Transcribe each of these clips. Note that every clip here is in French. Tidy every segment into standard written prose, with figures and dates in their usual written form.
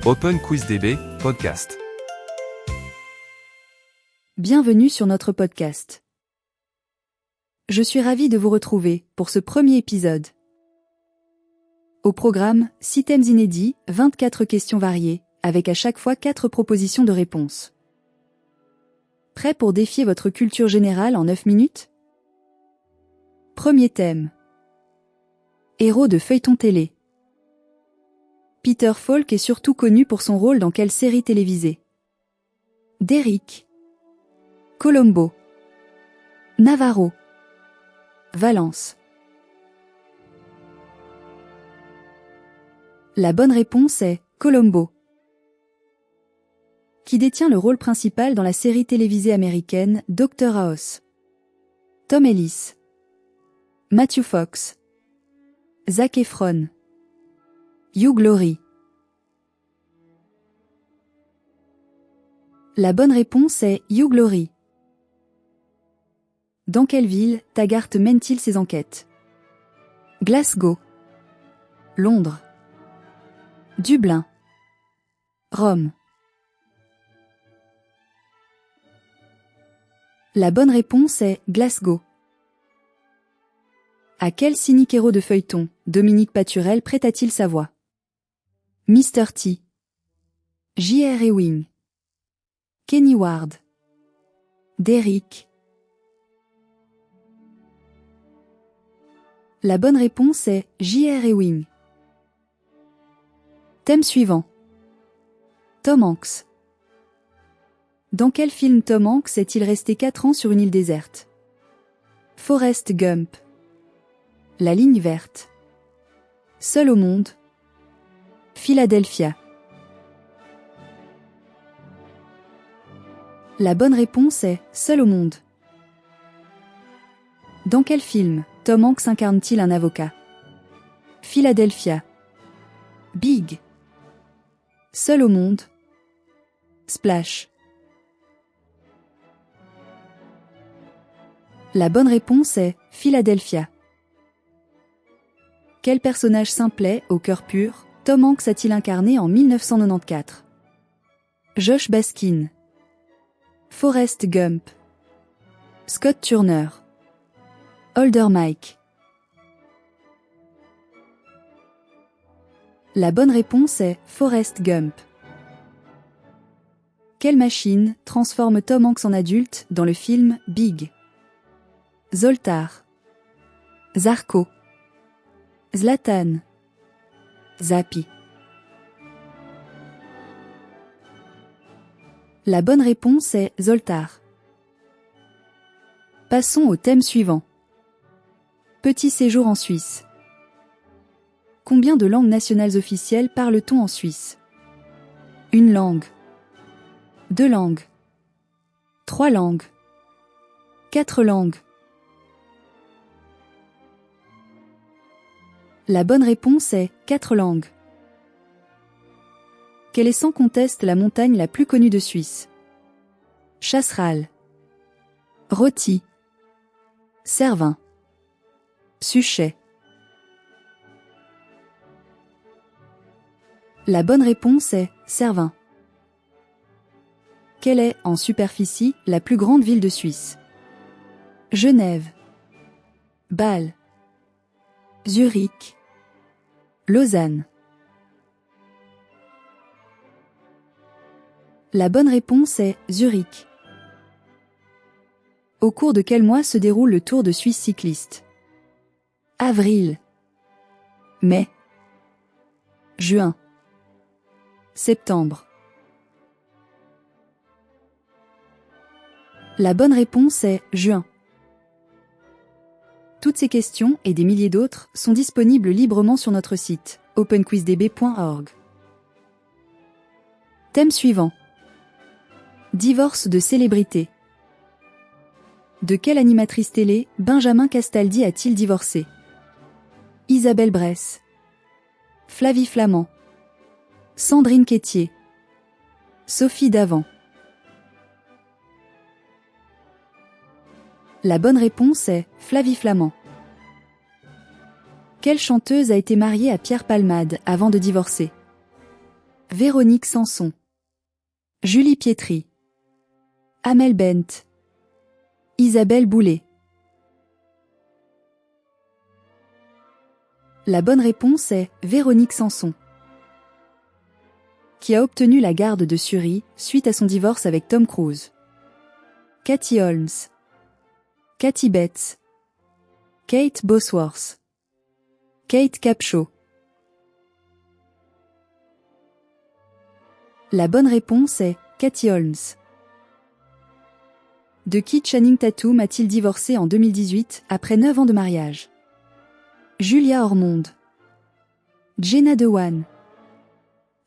Open Quiz DB, podcast. Bienvenue sur notre podcast. Je suis ravie de vous retrouver pour ce premier épisode. Au programme, 6 thèmes inédits, 24 questions variées, avec à chaque fois 4 propositions de réponse. Prêt pour défier votre culture générale en 9 minutes? Premier thème. Héros de feuilleton télé. Peter Falk est surtout connu pour son rôle dans quelle série télévisée? Derrick, Columbo, Navarro, Valence. La bonne réponse est Columbo. Qui détient le rôle principal dans la série télévisée américaine Dr House? Tom Ellis, Matthew Fox, Zac Efron, Hugh Laurie. La bonne réponse est Hugh Laurie. Dans quelle ville Taggart mène-t-il ses enquêtes? Glasgow, Londres, Dublin, Rome. La bonne réponse est Glasgow. À quel cynique héros de feuilleton Dominique Paturel prêta-t-il sa voix? Mr. T, J.R. Ewing, Kenny Ward, Derrick. La bonne réponse est J.R. Ewing. Thème suivant. Tom Hanks. Dans quel film Tom Hanks est-il resté 4 ans sur une île déserte? Forrest Gump, La ligne verte, Seul au monde, Philadelphia. La bonne réponse est Seul au monde. Dans quel film Tom Hanks incarne-t-il un avocat? Philadelphia, Big, Seul au monde, Splash. La bonne réponse est Philadelphia. Quel personnage simplet, au cœur pur, Tom Hanks a-t-il incarné en 1994? Josh Baskin, Forrest Gump, Scott Turner, Older Mike. La bonne réponse est Forrest Gump. Quelle machine transforme Tom Hanks en adulte dans le film Big? Zoltar, Zarco, Zlatan, Zappi. La bonne réponse est Zoltar. Passons au thème suivant. Petit séjour en Suisse. Combien de langues nationales officielles parle-t-on en Suisse? Une langue, 2 langues, 3 langues, 4 langues. La bonne réponse est 4 langues. Quelle est sans conteste la montagne la plus connue de Suisse? Chasseral, Roti, Cervin, Suchet. La bonne réponse est Cervin. Quelle est, en superficie, la plus grande ville de Suisse? Genève, Bâle, Zurich, Lausanne. La bonne réponse est Zurich. Au cours de quel mois se déroule le Tour de Suisse cycliste? Avril, mai, juin, septembre. La bonne réponse est juin. Toutes ces questions et des milliers d'autres sont disponibles librement sur notre site openquizdb.org. Thème suivant. Divorce de célébrité. De quelle animatrice télé Benjamin Castaldi a-t-il divorcé? Isabelle Bresse, Flavie Flament, Sandrine Quétier, Sophie Davant. La bonne réponse est Flavie Flament. Quelle chanteuse a été mariée à Pierre Palmade avant de divorcer? Véronique Sanson, Julie Pietri, Amel Bent, Isabelle Boulay. La bonne réponse est Véronique Sanson, qui a obtenu la garde de Surrey suite à son divorce avec Tom Cruise. Katie Holmes, Kathy Bates, Kate Bosworth, Kate Capshaw. La bonne réponse est Katie Holmes. De qui Channing Tatum a-t-il divorcé en 2018 après 9 ans de mariage? Julia Ormond, Jenna Dewan,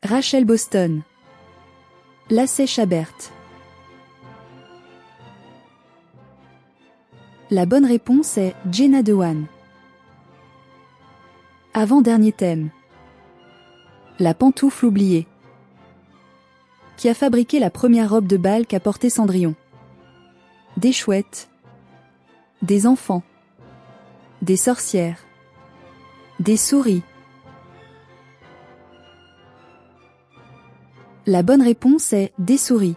Rachel Boston, Lacey Chabert. La bonne réponse est Jenna Dewan. Avant-dernier thème. La pantoufle oubliée. Qui a fabriqué la première robe de bal qu'a portée Cendrillon? Des chouettes, des enfants, des sorcières, des souris. La bonne réponse est des souris.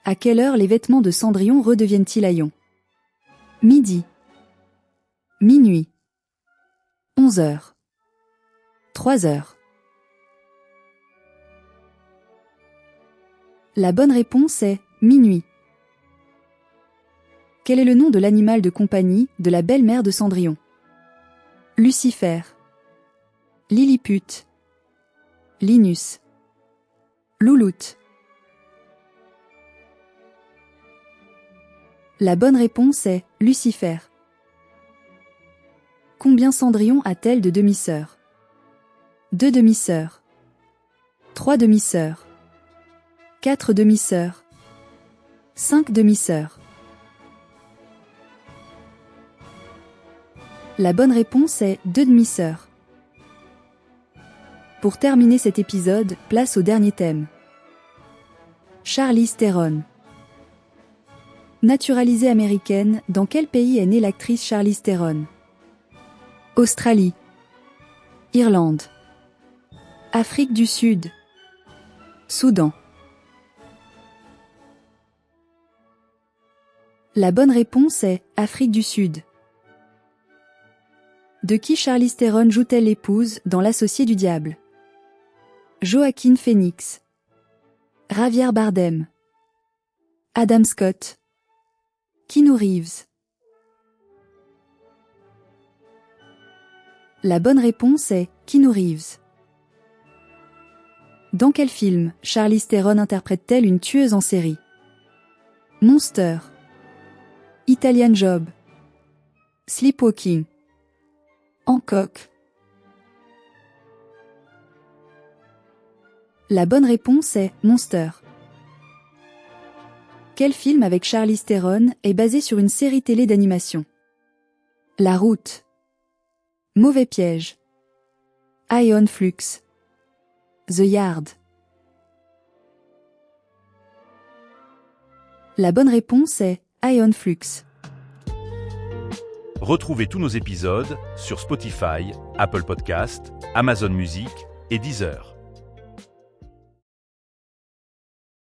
À quelle heure les vêtements de Cendrillon redeviennent-ils haillons? Midi, minuit, 11h, 3h. La bonne réponse est minuit. Quel est le nom de l'animal de compagnie de la belle-mère de Cendrillon? Lucifer, Lilliput, Linus, Louloute. La bonne réponse est Lucifer. Combien Cendrillon a-t-elle de demi-sœurs? 2 demi-sœurs, 3 demi-sœurs, 4 demi-sœurs, 5 demi-sœurs. La bonne réponse est 2 demi-sœurs. Pour terminer cet épisode, place au dernier thème. Charlize Theron. Naturalisée américaine, dans quel pays est née l'actrice Charlize Theron? Australie, Irlande, Afrique du Sud, Soudan. La bonne réponse est Afrique du Sud. De qui Charlize Theron joue-t-elle l'épouse dans L'Associé du diable? Joaquin Phoenix, Javier Bardem, Adam Scott, Keanu Reeves. La bonne réponse est Keanu Reeves. Dans quel film Charlize Theron interprète-t-elle une tueuse en série? Monster, Italian Job, Sleepwalking, Hancock. La bonne réponse est Monster. Quel film avec Charlize Theron est basé sur une série télé d'animation? La Route, Mauvais piège, Ion Flux, The Yard. La bonne réponse est Ion Flux. Retrouvez tous nos épisodes sur Spotify, Apple Podcasts, Amazon Music et Deezer.